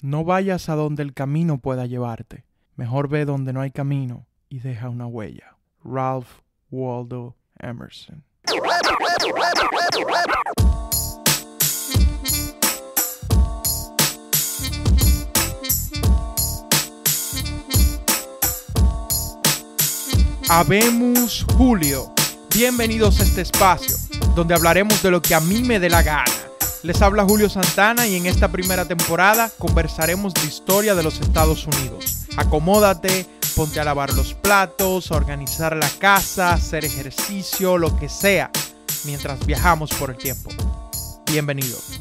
No vayas a donde el camino pueda llevarte. Mejor ve donde no hay camino y deja una huella. Ralph Waldo Emerson. Habemus Julio. Bienvenidos a este espacio, donde hablaremos de lo que a mí me dé la gana. Les habla Julio Santana y en esta primera temporada conversaremos de historia de los Estados Unidos. Acomódate, ponte a lavar los platos, a organizar la casa, hacer ejercicio, lo que sea, mientras viajamos por el tiempo. Bienvenidos.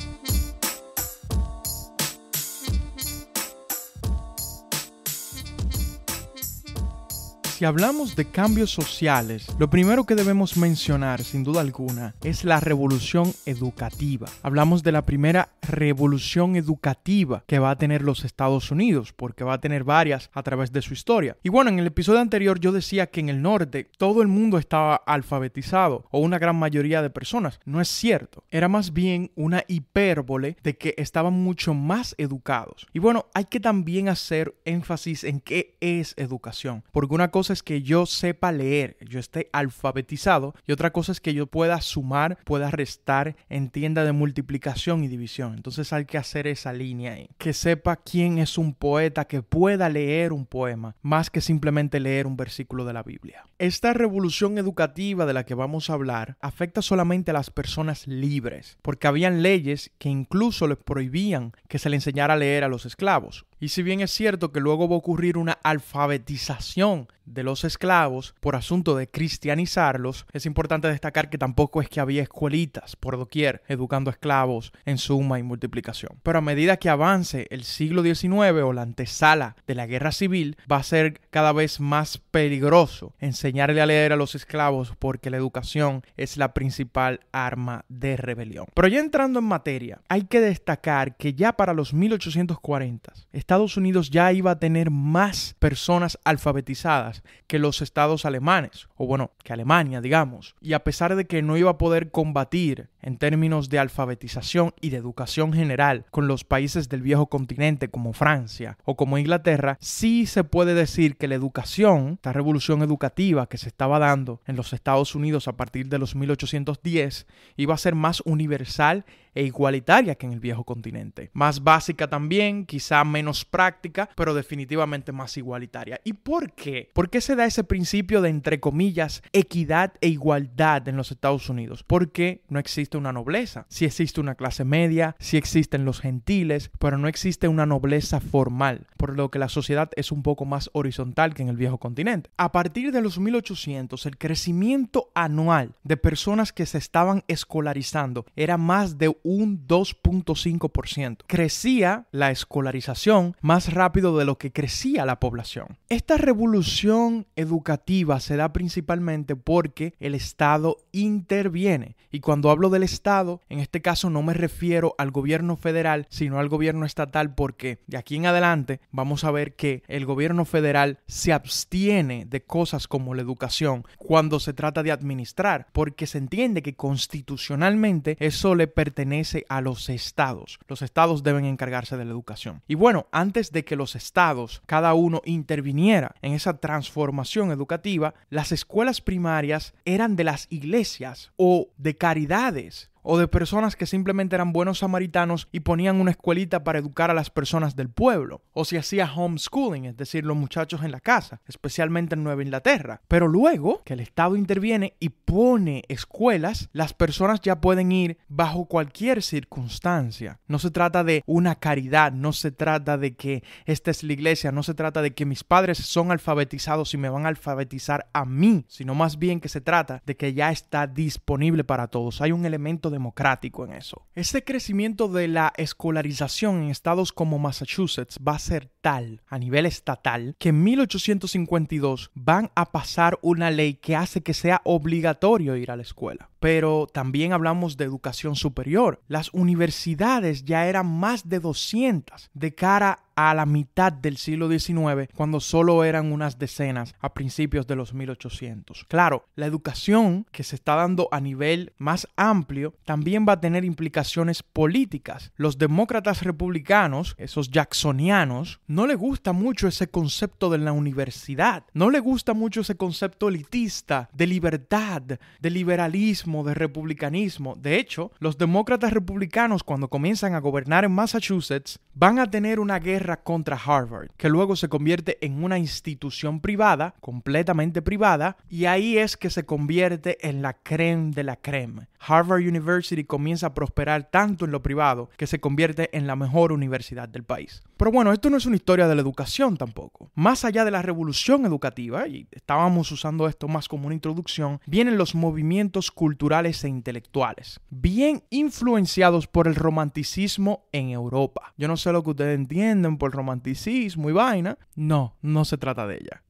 Si hablamos de cambios sociales, lo primero que debemos mencionar, sin duda alguna, es la revolución educativa. Hablamos de la primera revolución educativa que va a tener los Estados Unidos, porque va a tener varias a través de su historia. Y bueno, en el episodio anterior yo decía que en el norte todo el mundo estaba alfabetizado, o una gran mayoría de personas. No es cierto. Era más bien una hipérbole de que estaban mucho más educados. Y bueno, hay que también hacer énfasis en qué es educación, porque una cosa es que yo sepa leer, yo esté alfabetizado, y otra cosa es que yo pueda sumar, pueda restar, entienda de multiplicación y división. Entonces hay que hacer esa línea ahí. Que sepa quién es un poeta, que pueda leer un poema, más que simplemente leer un versículo de la Biblia. Esta revolución educativa de la que vamos a hablar afecta solamente a las personas libres, porque habían leyes que incluso les prohibían que se le enseñara a leer a los esclavos. Y si bien es cierto que luego va a ocurrir una alfabetización de los esclavos por asunto de cristianizarlos, es importante destacar que tampoco es que había escuelitas por doquier educando esclavos en suma y multiplicación. Pero a medida que avance el siglo XIX o la antesala de la guerra civil, va a ser cada vez más peligroso enseñarle a leer a los esclavos, porque la educación es la principal arma de rebelión. Pero ya entrando en materia, hay que destacar que ya para los 1840 Estados Unidos ya iba a tener más personas alfabetizadas que los estados alemanes, o bueno, que Alemania, digamos. Y a pesar de que no iba a poder combatir en términos de alfabetización y de educación general con los países del viejo continente como Francia o como Inglaterra, sí se puede decir que la educación, esta revolución educativa que se estaba dando en los Estados Unidos a partir de los 1810, iba a ser más universal e igualitaria que en el viejo continente. Más básica también, quizá menos práctica, pero definitivamente más igualitaria. ¿Y por qué? ¿Por qué se da ese principio de, entre comillas, equidad e igualdad en los Estados Unidos? Porque no existe una nobleza. Sí existe una clase media, sí existen los gentiles, pero no existe una nobleza formal, por lo que la sociedad es un poco más horizontal que en el viejo continente. A partir de los 1800, el crecimiento anual de personas que se estaban escolarizando era más de un 2.5%. Crecía la escolarización más rápido de lo que crecía la población. Esta revolución educativa se da principalmente porque el Estado interviene. Y cuando hablo del Estado, en este caso no me refiero al gobierno federal, sino al gobierno estatal, porque de aquí en adelante vamos a ver que el gobierno federal se abstiene de cosas como la educación cuando se trata de administrar, porque se entiende que constitucionalmente eso le pertenece a los estados. Los estados deben encargarse de la educación. Y bueno, antes de que los estados, cada uno interviniera en esa transformación educativa, las escuelas primarias eran de las iglesias o de caridades, o de personas que simplemente eran buenos samaritanos y ponían una escuelita para educar a las personas del pueblo. O se hacía homeschooling, es decir, los muchachos en la casa, especialmente en Nueva Inglaterra. Pero luego que el Estado interviene y pone escuelas, las personas ya pueden ir bajo cualquier circunstancia. No se trata de una caridad, no se trata de que esta es la iglesia, no se trata de que mis padres son alfabetizados y me van a alfabetizar a mí, sino más bien que se trata de que ya está disponible para todos. Hay un elemento democrático en eso. Ese crecimiento de la escolarización en estados como Massachusetts va a ser tal a nivel estatal que en 1852 van a pasar una ley que hace que sea obligatorio ir a la escuela. pero también hablamos de educación superior. Las universidades ya eran más de 200 de cara a la mitad del siglo XIX, cuando solo eran unas decenas a principios de los 1800. Claro, la educación que se está dando a nivel más amplio también va a tener implicaciones políticas. Los demócratas republicanos, esos jacksonianos, no les gusta mucho ese concepto de la universidad, no les gusta mucho ese concepto elitista de libertad, de liberalismo, de republicanismo. De hecho, los demócratas republicanos, cuando comienzan a gobernar en Massachusetts, van a tener una guerra contra Harvard, que luego se convierte en una institución privada, completamente privada, y ahí es que se convierte en la crème de la crème. Harvard University comienza a prosperar tanto en lo privado que se convierte en la mejor universidad del país. Pero bueno, esto no es una historia de la educación tampoco. Más allá de la revolución educativa, y estábamos usando esto más como una introducción, vienen los movimientos culturales e intelectuales, bien influenciados por el romanticismo en Europa. Yo no sé lo que ustedes entienden por romanticismo y vaina. No se trata de ella.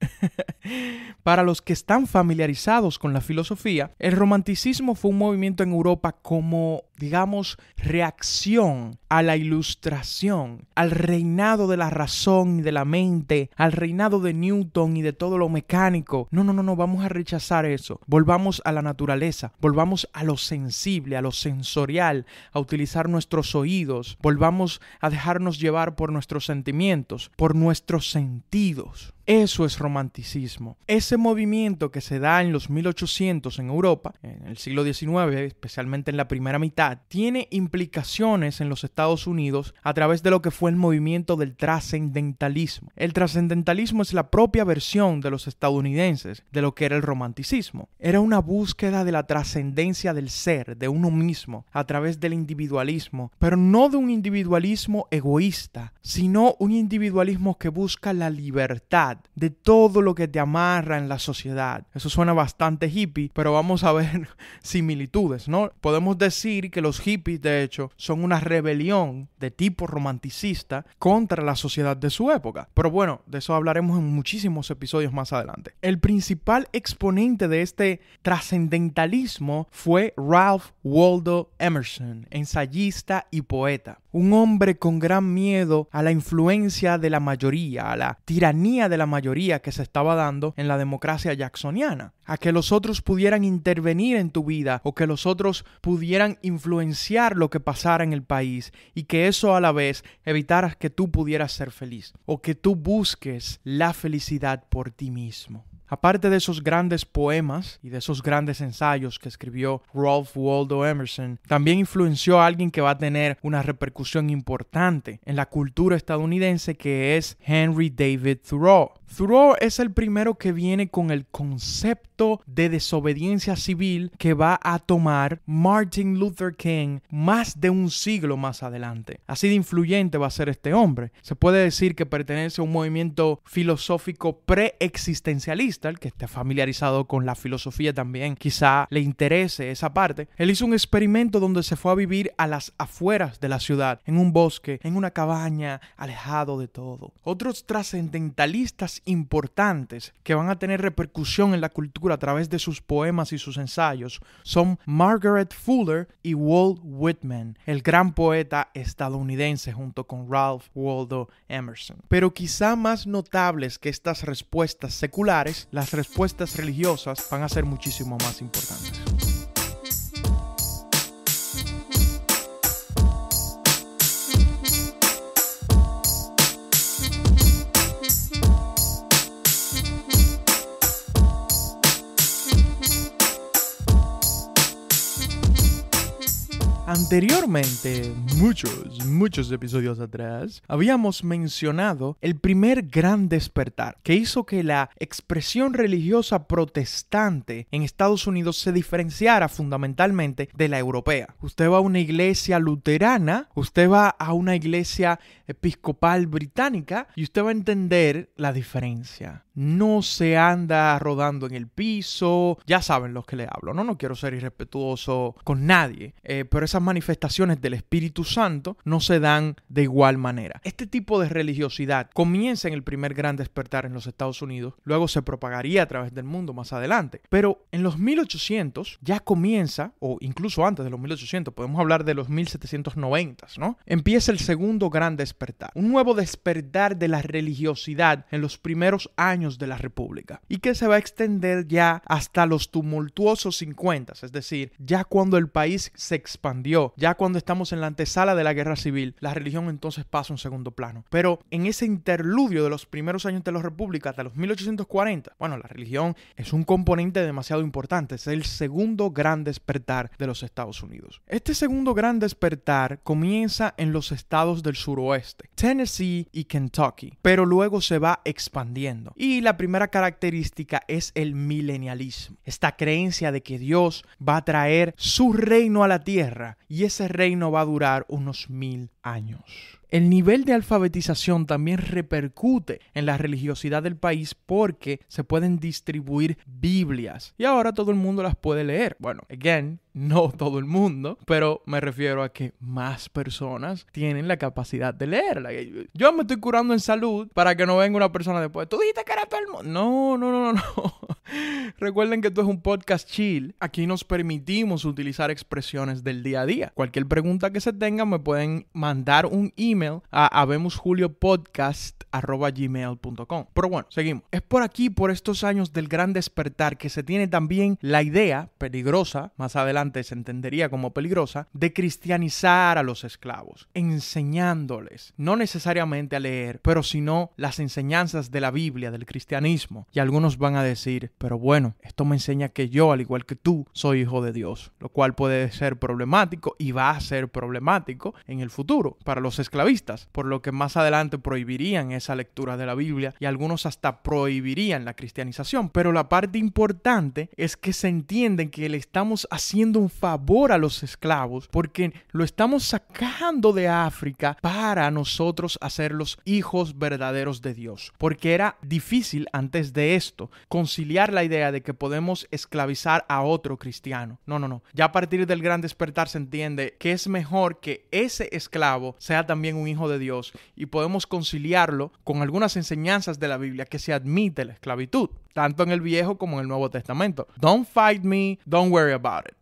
Para los que están familiarizados con la filosofía, el romanticismo fue un movimiento en Europa como, digamos, reacción a la ilustración, al reinado de la razón y de la mente, al reinado de Newton y de todo lo mecánico. No, vamos a rechazar eso. Volvamos a la naturaleza, volvamos a lo sensible, a lo sensorial, a utilizar nuestros oídos, volvamos a dejarnos llevar por nuestros sentimientos, por nuestros sentidos. Eso es romanticismo. Ese movimiento que se da en los 1800 en Europa, en el siglo XIX, especialmente en la primera mitad, tiene implicaciones en los Estados Unidos a través de lo que fue el movimiento del trascendentalismo. El trascendentalismo es la propia versión de los estadounidenses de lo que era el romanticismo. Era una búsqueda de la trascendencia del ser, de uno mismo, a través del individualismo, pero no de un individualismo egoísta, sino un individualismo que busca la libertad de todo lo que te amarra en la sociedad. Eso suena bastante hippie, pero vamos a ver similitudes, ¿no? Podemos decir que los hippies, de hecho, son una rebelión de tipo romanticista contra la sociedad de su época. Pero bueno, de eso hablaremos en muchísimos episodios más adelante. El principal exponente de este trascendentalismo fue Ralph Waldo Emerson, ensayista y poeta. Un hombre con gran miedo a la influencia de la mayoría, a la tiranía de la mayoría que se estaba dando en la democracia jacksoniana, a que los otros pudieran intervenir en tu vida o que los otros pudieran influenciar lo que pasara en el país y que eso a la vez evitara que tú pudieras ser feliz o que tú busques la felicidad por ti mismo. Aparte de esos grandes poemas y de esos grandes ensayos que escribió Ralph Waldo Emerson, también influenció a alguien que va a tener una repercusión importante en la cultura estadounidense, que es Henry David Thoreau. Thoreau es el primero que viene con el concepto de desobediencia civil que va a tomar Martin Luther King más de un siglo más adelante. Así de influyente va a ser este hombre. Se puede decir que pertenece a un movimiento filosófico preexistencialista. El que esté familiarizado con la filosofía también quizá le interese esa parte. Él hizo un experimento donde se fue a vivir a las afueras de la ciudad, en un bosque, en una cabaña, alejado de todo. Otros trascendentalistas importantes que van a tener repercusión en la cultura a través de sus poemas y sus ensayos son Margaret Fuller y Walt Whitman, el gran poeta estadounidense, junto con Ralph Waldo Emerson. Pero quizá más notables que estas respuestas seculares, las respuestas religiosas van a ser muchísimo más importantes. Anteriormente, muchos episodios atrás, habíamos mencionado el primer gran despertar que hizo que la expresión religiosa protestante en Estados Unidos se diferenciara fundamentalmente de la europea. Usted va a una iglesia luterana, usted va a una iglesia episcopal británica y usted va a entender la diferencia. no se anda rodando en el piso. Ya saben los que le hablo, ¿no? No quiero ser irrespetuoso con nadie, pero esas manifestaciones del Espíritu Santo no se dan de igual manera. Este tipo de religiosidad comienza en el primer gran despertar en los Estados Unidos, luego se propagaría a través del mundo más adelante. Pero en los 1800 ya comienza, o incluso antes de los 1800, podemos hablar de los 1790, ¿no? Empieza el segundo gran despertar, un nuevo despertar de la religiosidad en los primeros años de la República y que se va a extender ya hasta los tumultuosos 50, es decir, ya cuando el país se expandió, ya cuando estamos en la antesala de la guerra civil, la religión entonces pasa a un segundo plano. Pero en ese interludio de los primeros años de la República hasta los 1840, bueno, la religión es un componente demasiado importante, es el segundo gran despertar de los Estados Unidos. Este segundo gran despertar comienza en los estados del suroeste, Tennessee y Kentucky, pero luego se va expandiendo. Y la primera característica es el milenialismo, esta creencia de que Dios va a traer su reino a la tierra y ese reino va a durar unos 1000 años. El nivel de alfabetización también repercute en la religiosidad del país porque se pueden distribuir Biblias y ahora todo el mundo las puede leer. Bueno, again, no todo el mundo, pero me refiero a que más personas tienen la capacidad de leerla. Yo me estoy curando en salud para que no venga una persona después. Tú dijiste que era todo el mundo. No. Recuerden que esto es un podcast chill. Aquí nos permitimos utilizar expresiones del día a día. Cualquier pregunta que se tenga me pueden mandar un email a habemosjuliopodcast@gmail.com. Pero bueno, seguimos. Es por aquí, por estos años del gran despertar, que se tiene también la idea peligrosa, más adelante se entendería como peligrosa, de cristianizar a los esclavos, enseñándoles, no necesariamente a leer, pero sino las enseñanzas de la Biblia, del cristianismo. Y algunos van a decir, pero bueno, esto me enseña que yo, al igual que tú, soy hijo de Dios, lo cual puede ser problemático y va a ser problemático en el futuro para los esclavistas, por lo que más adelante prohibirían esa lectura de la Biblia y algunos hasta prohibirían la cristianización. Pero la parte importante es que se entiende que le estamos haciendo un favor a los esclavos porque lo estamos sacando de África para nosotros hacerlos hijos verdaderos de Dios. Porque era difícil antes de esto conciliar la idea de que podemos esclavizar a otro cristiano. No. Ya a partir del gran despertar se entiende que es mejor que ese esclavo sea también un hijo de Dios y podemos conciliarlo con algunas enseñanzas de la Biblia que se admite la esclavitud, tanto en el Viejo como en el Nuevo Testamento. Don't fight me, don't worry about it.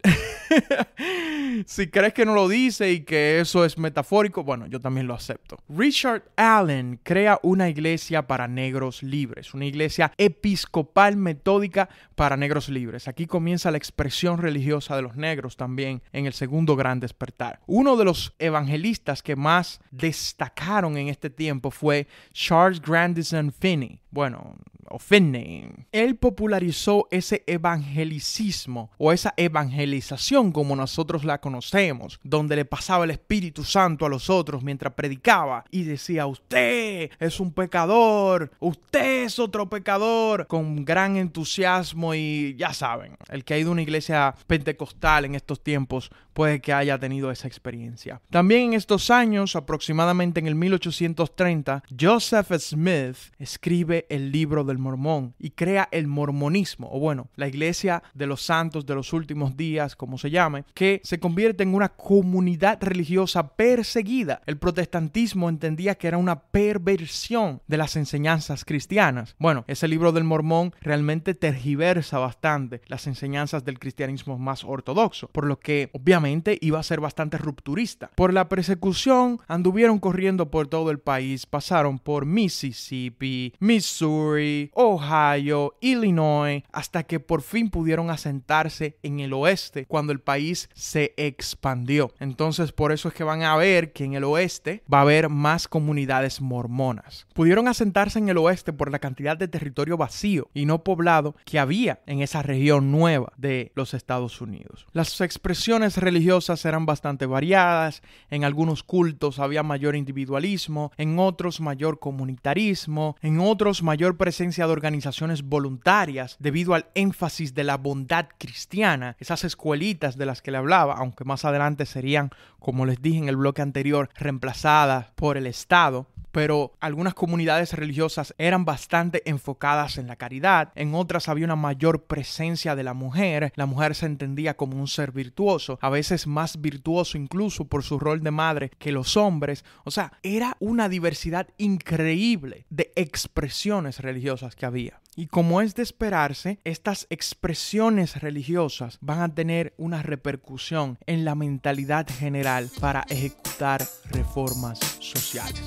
Si crees que no lo dice y que eso es metafórico, bueno, yo también lo acepto. Richard Allen crea una iglesia para negros libres, una iglesia episcopal metódica para negros libres. Aquí comienza la expresión religiosa de los negros también en el segundo gran despertar. Uno de los evangelistas que más destacaron en este tiempo fue Charles Grandison Finney. Bueno, o Finney. Él popularizó ese evangelicismo o esa evangelización como nosotros la conocemos, donde le pasaba el Espíritu Santo a los otros mientras predicaba y decía, usted es un pecador, usted es otro pecador, con gran entusiasmo. Y ya saben, el que ha ido a una iglesia pentecostal en estos tiempos puede que haya tenido esa experiencia. También en estos años, aproximadamente en el 1830, Joseph Smith escribe el Libro del Mormón y crea el mormonismo, o bueno, la iglesia de los santos de los últimos días, como se llame, que se convierte en una comunidad religiosa perseguida. El protestantismo entendía que era una perversión de las enseñanzas cristianas. Bueno, ese Libro del Mormón realmente tergiversa bastante las enseñanzas del cristianismo más ortodoxo, por lo que obviamente iba a ser bastante rupturista. Por la persecución anduvieron corriendo por todo el país, pasaron por Mississippi, Missouri, Ohio, Illinois, hasta que por fin pudieron asentarse en el oeste cuando el país se expandió. Entonces por eso es que van a ver que en el oeste va a haber más comunidades mormonas. Pudieron asentarse en el oeste por la cantidad de territorio vacío y no poblado que había en esa región nueva de los Estados Unidos. Las expresiones religiosas eran bastante variadas. En algunos cultos había mayor individualismo, en otros mayor comunitarismo, en otros mayor presencia de organizaciones voluntarias debido al énfasis de la bondad cristiana, esas escuelitas de las que le hablaba, aunque más adelante serían, como les dije en el bloque anterior, reemplazadas por el Estado. pero algunas comunidades religiosas eran bastante enfocadas en la caridad, en otras había una mayor presencia de la mujer se entendía como un ser virtuoso, a veces más virtuoso incluso por su rol de madre que los hombres. O sea, era una diversidad increíble de expresiones religiosas que había. Y como es de esperarse, estas expresiones religiosas van a tener una repercusión en la mentalidad general para ejecutar reformas sociales.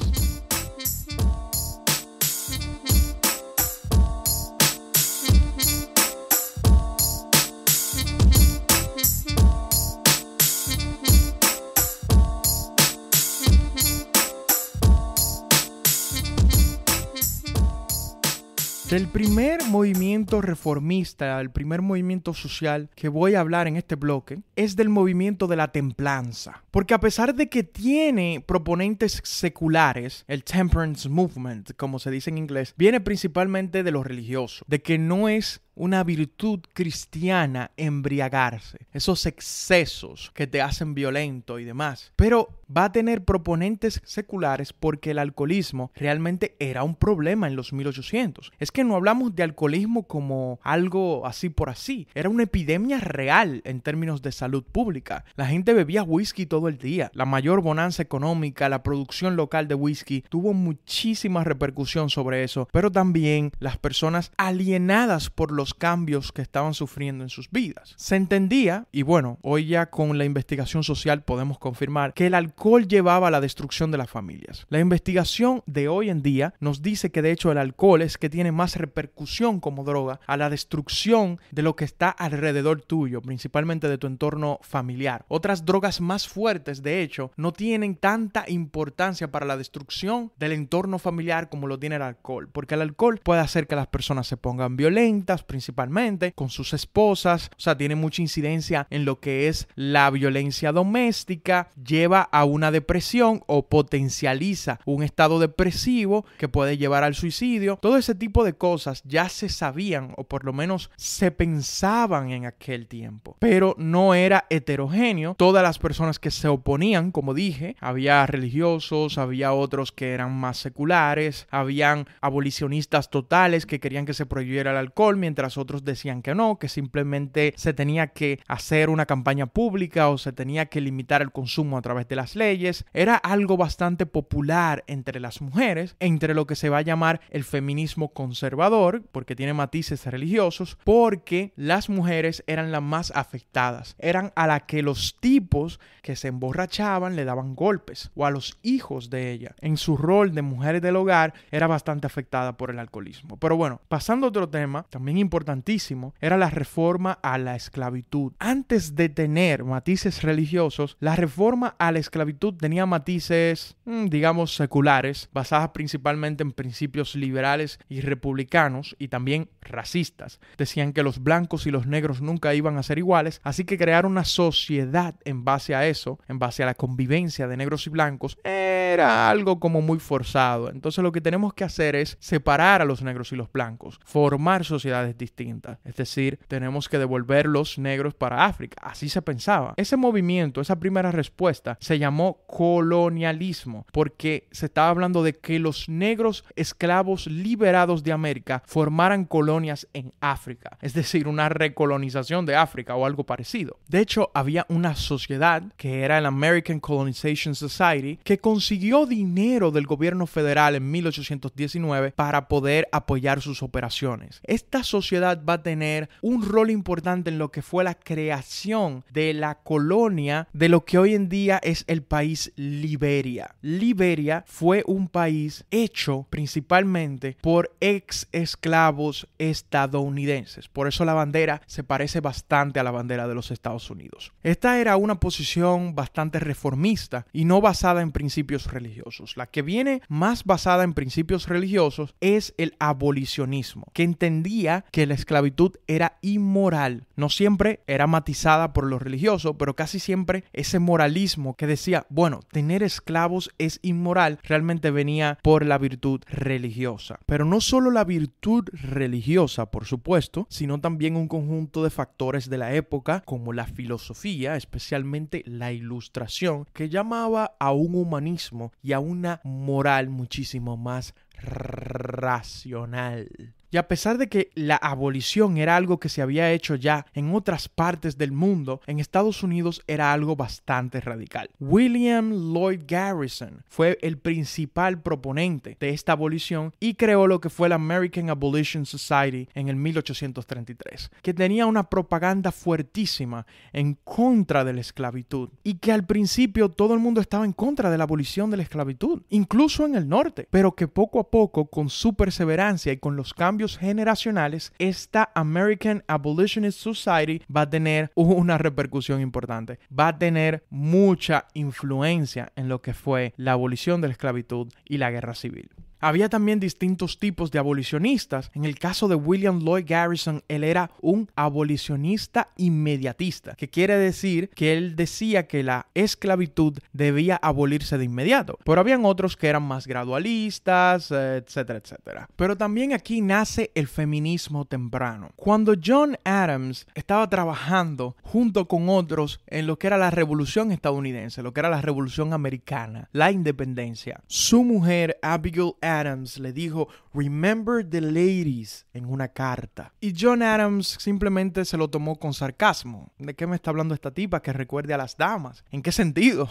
El primer movimiento reformista, el primer movimiento social que voy a hablar en este bloque es del movimiento de la templanza. Porque a pesar de que tiene proponentes seculares, el temperance movement, como se dice en inglés, viene principalmente de lo religioso, de que no es una virtud cristiana embriagarse, esos excesos que te hacen violento y demás. Pero va a tener proponentes seculares porque el alcoholismo realmente era un problema en los 1800. Es que no hablamos de alcoholismo como algo así por así. Era una epidemia real en términos de salud pública. La gente bebía whisky todo el día. La mayor bonanza económica, la producción local de whisky tuvo muchísima repercusión sobre eso, pero también las personas alienadas por los cambios que estaban sufriendo en sus vidas. Se entendía, y bueno, hoy ya con la investigación social podemos confirmar que el alcohol llevaba a la destrucción de las familias. La investigación de hoy en día nos dice que de hecho el alcohol es que tiene más repercusión como droga a la destrucción de lo que está alrededor tuyo, principalmente de tu entorno familiar. Otras drogas más fuertes, de hecho, no tienen tanta importancia para la destrucción del entorno familiar como lo tiene el alcohol, porque el alcohol puede hacer que las personas se pongan violentas, principalmente con sus esposas. O sea, tiene mucha incidencia en lo que es la violencia doméstica, lleva a una depresión o potencializa un estado depresivo que puede llevar al suicidio. Todo ese tipo de cosas ya se sabían o por lo menos se pensaban en aquel tiempo, pero no era heterogéneo. Todas las personas que se oponían, como dije, había religiosos, había otros que eran más seculares, habían abolicionistas totales que querían que se prohibiera el alcohol, mientras otros decían que no, que simplemente se tenía que hacer una campaña pública o se tenía que limitar el consumo a través de las leyes. Era algo bastante popular entre las mujeres, entre lo que se va a llamar el feminismo conservador, porque tiene matices religiosos, porque las mujeres eran las más afectadas, eran a las que los tipos que se emborrachaban le daban golpes, o a los hijos de ella. En su rol de mujeres del hogar era bastante afectada por el alcoholismo. Pero bueno, pasando a otro tema, también importantísimo, era la reforma a la esclavitud. Antes de tener matices religiosos, la reforma a la esclavitud tenía matices, digamos, seculares, basadas principalmente en principios liberales y republicanos y también racistas. Decían que los blancos y los negros nunca iban a ser iguales, así que crear una sociedad en base a eso, en base a la convivencia de negros y blancos, era algo como muy forzado. Entonces lo que tenemos que hacer es separar a los negros y los blancos, formar sociedades distintas. Es decir, tenemos que devolver los negros para África. Así se pensaba. Ese movimiento, esa primera respuesta, se llamó colonialismo, porque se estaba hablando de que los negros esclavos liberados de América formaran colonias en África. Es decir, una recolonización de África o algo parecido. De hecho, había una sociedad que era el American Colonization Society que consiguió dinero del gobierno federal en 1819 para poder apoyar sus operaciones. Esta sociedad va a tener un rol importante en lo que fue la creación de la colonia de lo que hoy en día es el país Liberia. Liberia fue un país hecho principalmente por ex esclavos estadounidenses. Por eso la bandera se parece bastante a la bandera de los Estados Unidos. Esta era una posición bastante reformista y no basada en principios religiosos. La que viene más basada en principios religiosos es el abolicionismo, que entendía que la esclavitud era inmoral. No siempre era matizada por lo religioso, pero casi siempre ese moralismo que decía decía, bueno, tener esclavos es inmoral, realmente venía por la virtud religiosa. Pero no solo la virtud religiosa, por supuesto, sino también un conjunto de factores de la época, como la filosofía, especialmente la Ilustración, que llamaba a un humanismo y a una moral muchísimo más racional. Y a pesar de que la abolición era algo que se había hecho ya en otras partes del mundo, en Estados Unidos era algo bastante radical. William Lloyd Garrison fue el principal proponente de esta abolición y creó lo que fue la American Abolition Society en el 1833, que tenía una propaganda fuertísima en contra de la esclavitud y que al principio todo el mundo estaba en contra de la abolición de la esclavitud, incluso en el norte, pero que poco a poco, con su perseverancia y con los cambios generacionales, esta American Abolitionist Society va a tener una repercusión importante. Va a tener mucha influencia en lo que fue la abolición de la esclavitud y la guerra civil. Había también distintos tipos de abolicionistas. En el caso de William Lloyd Garrison, él era un abolicionista inmediatista, que quiere decir que él decía que la esclavitud debía abolirse de inmediato. Pero habían otros que eran más gradualistas, etcétera, etcétera. Pero también aquí nace el feminismo temprano. Cuando John Adams estaba trabajando junto con otros en lo que era la revolución estadounidense, lo que era la revolución americana, la independencia, su mujer Abigail Adams le dijo "Remember the ladies" en una carta. Y John Adams simplemente se lo tomó con sarcasmo. ¿De qué me está hablando esta tipa que recuerde a las damas? ¿En qué sentido?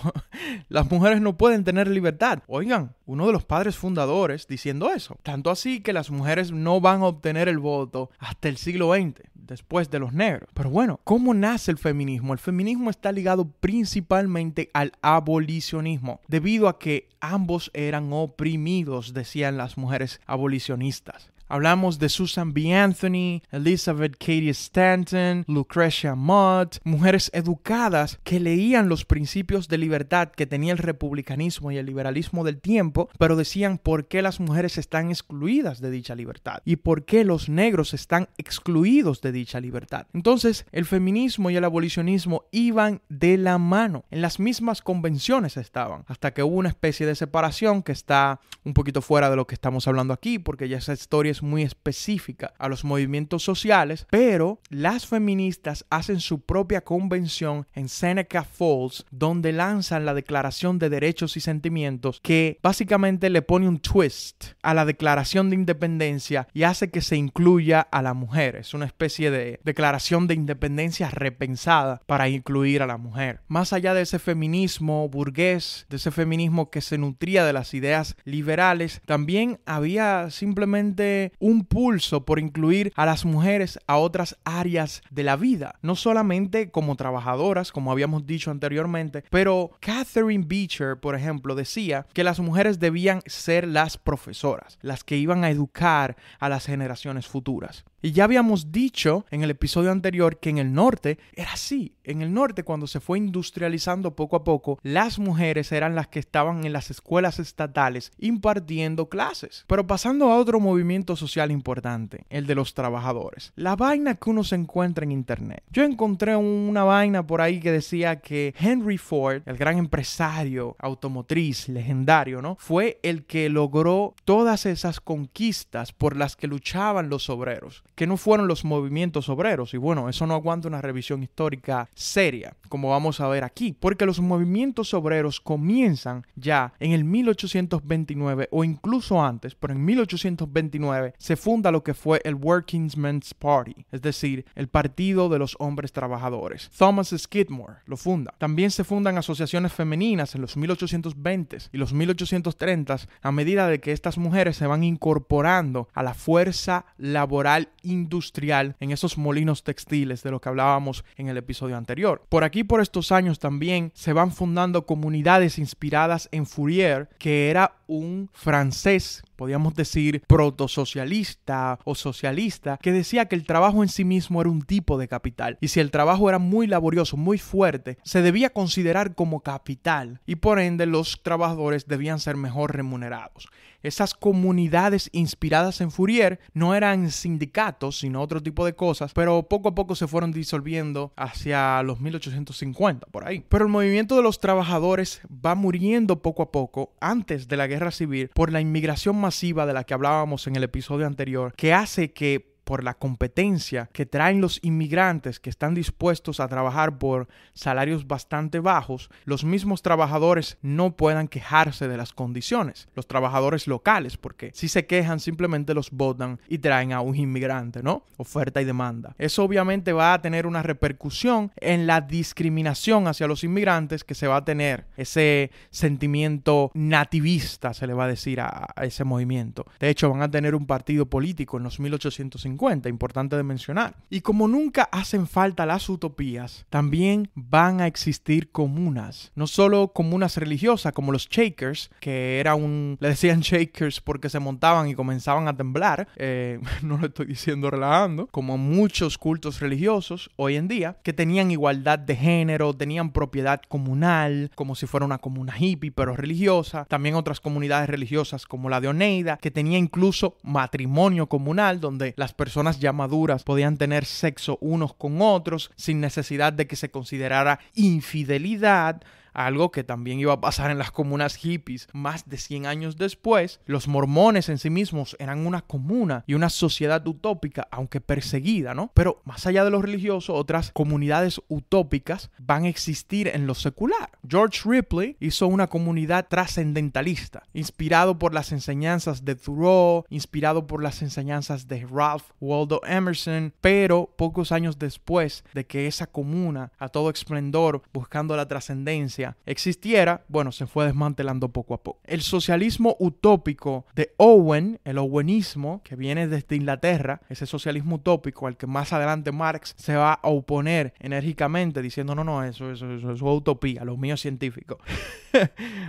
Las mujeres no pueden tener libertad. Oigan, uno de los padres fundadores diciendo eso. Tanto así que las mujeres no van a obtener el voto hasta el siglo XX, después de los negros. Pero bueno, ¿cómo nace el feminismo? El feminismo está ligado principalmente al abolicionismo, debido a que ambos eran oprimidos, decían las mujeres abolicionistas. Hablamos de Susan B. Anthony, Elizabeth Cady Stanton, Lucretia Mott, mujeres educadas que leían los principios de libertad que tenía el republicanismo y el liberalismo del tiempo, pero decían por qué las mujeres están excluidas de dicha libertad y por qué los negros están excluidos de dicha libertad. Entonces, el feminismo y el abolicionismo iban de la mano, en las mismas convenciones estaban, hasta que hubo una especie de separación que está un poquito fuera de lo que estamos hablando aquí, porque ya esa historia es muy específica a los movimientos sociales, pero las feministas hacen su propia convención en Seneca Falls, donde lanzan la Declaración de Derechos y Sentimientos, que básicamente le pone un twist a la Declaración de Independencia y hace que se incluya a la mujer. Es una especie de declaración de independencia repensada para incluir a la mujer. Más allá de ese feminismo burgués, de ese feminismo que se nutría de las ideas liberales, también había simplemente un pulso por incluir a las mujeres a otras áreas de la vida, no solamente como trabajadoras, como habíamos dicho anteriormente, pero Catherine Beecher, por ejemplo, decía que las mujeres debían ser las profesoras, las que iban a educar a las generaciones futuras. Y ya habíamos dicho en el episodio anterior que en el norte era así. En el norte, cuando se fue industrializando poco a poco, las mujeres eran las que estaban en las escuelas estatales impartiendo clases. Pero pasando a otro movimiento social importante, el de los trabajadores. La vaina que uno se encuentra en internet. Yo encontré una vaina por ahí que decía que Henry Ford, el gran empresario automotriz legendario, ¿no?, fue el que logró todas esas conquistas por las que luchaban los obreros, que no fueron los movimientos obreros. Y bueno, eso no aguanta una revisión histórica seria, como vamos a ver aquí, porque los movimientos obreros comienzan ya en el 1829 o incluso antes, pero en 1829 se funda lo que fue el Workingmen's Party, es decir, el Partido de los Hombres Trabajadores. Thomas Skidmore lo funda. También se fundan asociaciones femeninas en los 1820s y los 1830s a medida de que estas mujeres se van incorporando a la fuerza laboral industrial en esos molinos textiles de lo que hablábamos en el episodio anterior. Por aquí, por estos años, también se van fundando comunidades inspiradas en Fourier, que era un francés podíamos decir protosocialista o socialista, que decía que el trabajo en sí mismo era un tipo de capital, y si el trabajo era muy laborioso, muy fuerte, se debía considerar como capital, y por ende los trabajadores debían ser mejor remunerados. Esas comunidades inspiradas en Fourier no eran sindicatos, sino otro tipo de cosas, pero poco a poco se fueron disolviendo hacia los 1850, por ahí. Pero el movimiento de los trabajadores va muriendo poco a poco antes de la Guerra Civil por la inmigración masiva de la que hablábamos en el episodio anterior, que hace que por la competencia que traen los inmigrantes que están dispuestos a trabajar por salarios bastante bajos, los mismos trabajadores no puedan quejarse de las condiciones. Los trabajadores locales, porque si se quejan simplemente los botan y traen a un inmigrante, ¿no? Oferta y demanda. Eso obviamente va a tener una repercusión en la discriminación hacia los inmigrantes que se va a tener. Ese sentimiento nativista, se le va a decir a ese movimiento. De hecho, van a tener un partido político en los 1850. Importante de mencionar. Y como nunca hacen falta las utopías, también van a existir comunas. No solo comunas religiosas como los Shakers, que le decían Shakers porque se montaban y comenzaban a temblar. No lo estoy diciendo relajando. Como muchos cultos religiosos hoy en día, que tenían igualdad de género, tenían propiedad comunal, como si fuera una comuna hippie, pero religiosa. También otras comunidades religiosas como la de Oneida, que tenía incluso matrimonio comunal, donde las personas ya maduras podían tener sexo unos con otros sin necesidad de que se considerara infidelidad. Algo que también iba a pasar en las comunas hippies más de 100 años después. Los mormones en sí mismos eran una comuna y una sociedad utópica, aunque perseguida, ¿no? Pero más allá de lo religioso, otras comunidades utópicas van a existir en lo secular. George Ripley hizo una comunidad trascendentalista, inspirado por las enseñanzas de Thoreau, inspirado por las enseñanzas de Ralph Waldo Emerson, pero pocos años después de que esa comuna, a todo esplendor, buscando la trascendencia, existiera, bueno, se fue desmantelando poco a poco. El socialismo utópico de Owen, el owenismo, que viene desde Inglaterra, ese socialismo utópico al que más adelante Marx se va a oponer enérgicamente, diciendo no, eso es utopía, lo mío es científico.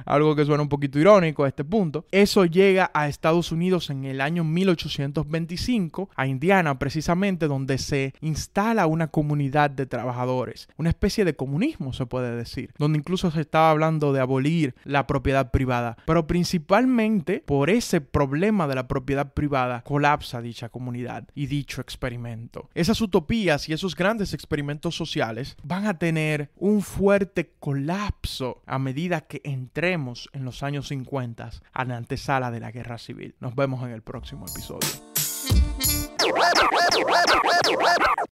Algo que suena un poquito irónico a este punto. Eso llega a Estados Unidos en el año 1825, a Indiana precisamente, donde se instala una comunidad de trabajadores, una especie de comunismo se puede decir, donde incluso se estaba hablando de abolir la propiedad privada, pero principalmente por ese problema de la propiedad privada colapsa dicha comunidad y dicho experimento. Esas utopías y esos grandes experimentos sociales van a tener un fuerte colapso a medida que entremos en los años 50 a la antesala de la Guerra Civil. Nos vemos en el próximo episodio.